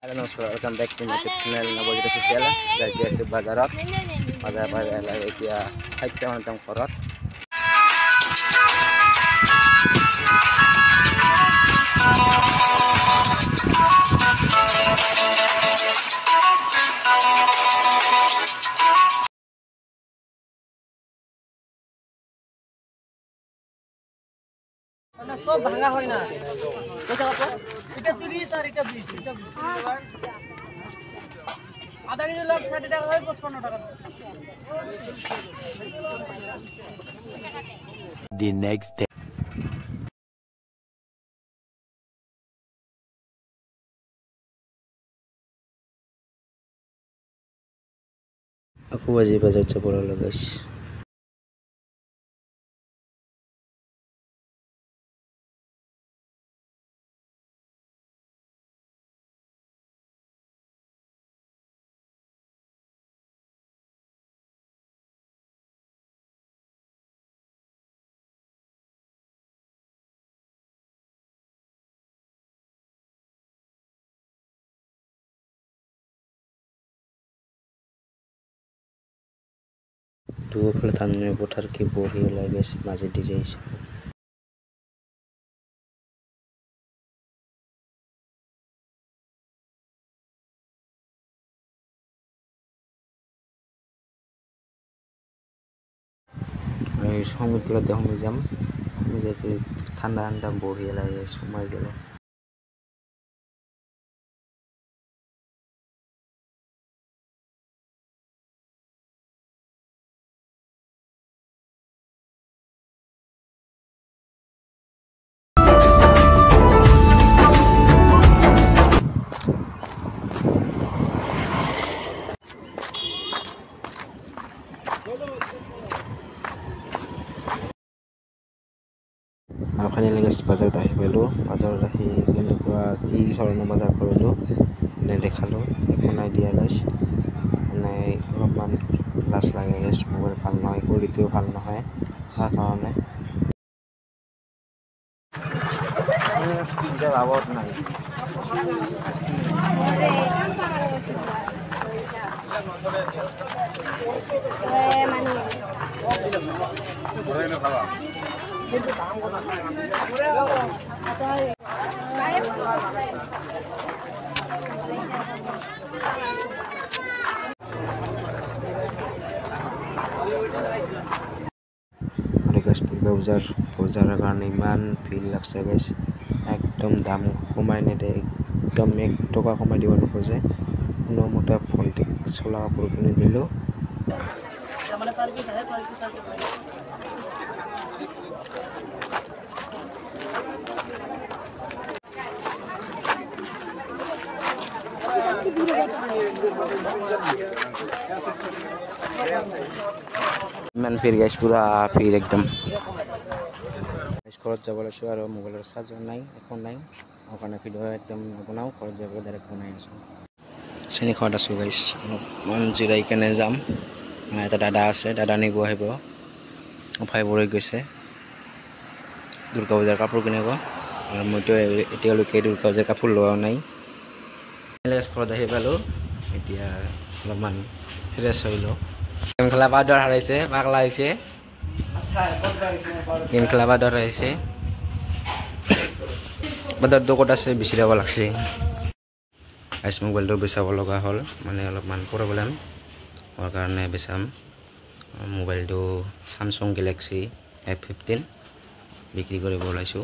Halo namaskar, welcome back to my channel Nabojit Official. Jadi asi bazarat, bazar lagi dia haikta mantam korot. না সব ভাঙা হয় না কত কত এটা 30 আর এটা 20 এটা আধা কেজি লাভ 60 টাকা হয় 55 টাকা The next day. Aku wajib bazar cepol lo guys. Dua pelatahan putar keyboard lah guys, masih DJ. সমুদ্র দেখুন যাম যে ঠান্ডা ঠান্ডা বঢ়িয়া লাগে সময় গেলে আর ফাইনালি গাইস বাজাৰত আহি পালো বাজাৰত আহি কেনেকুৱা কি ধৰণৰ বজাৰ কৰিলো নে দেখালো একো নাই দিয়া গাইস মানে অলপমান লাজ লাগে গাইস মোবাইল ভাল নহয় কোৱালিটিও ভাল নহয় তাৰ কাৰণে কিবা লাভত নাই বজাৰৰ কাৰণে ইমান ভিৰ লাগছে গাইস একদম দাম কমাই নেদে একদম 1 টকা কমাই দিব নোখোজে নমতা ফোনটি চলা কাপোৰ কিনি দিলো ইমান ভিৰ গাইস পুৰা ভিৰ একদম ঘৰত যাব লাগছো আৰু মোবাইলৰ চাৰ্জাৰ নাই একো নাই ওখানে ভিডিও একদম বনাও ঘৰত যাব ডাইৰেক্ট বনাই আছো চেনি খোৱাত আছো গাইস মন জিৰাই কেনে যাম এটা দাদা আছে দাদা নিব আহিব ভাই বৰৈ গৈছে দুৰ্গা পূজাৰ কাপোৰ কিনিব আৰু মইতো এতিয়ালৈকে দুৰ্গা পূজাৰ কাপোৰ লোৱা নাই ঘৰত আহি পালো এতিয়া অলপমান ফ্ৰেছ হৈলো গেম খেলা বাদৰ হাৰাইছে পাগলা হৈছে গেম খেলা বাদৰ আহিছে বাদৰ দোকত আছে বিচৰাব লাগছে আইছ মোবাইলটো বেচাব লগা হ'ল মানে অলপমান প্ৰব্লেম হোৱাৰ কাৰণে বেচাম মোবাইলটো Samsung Galaxy F15 বিক্ৰী কৰিব ওলাইছো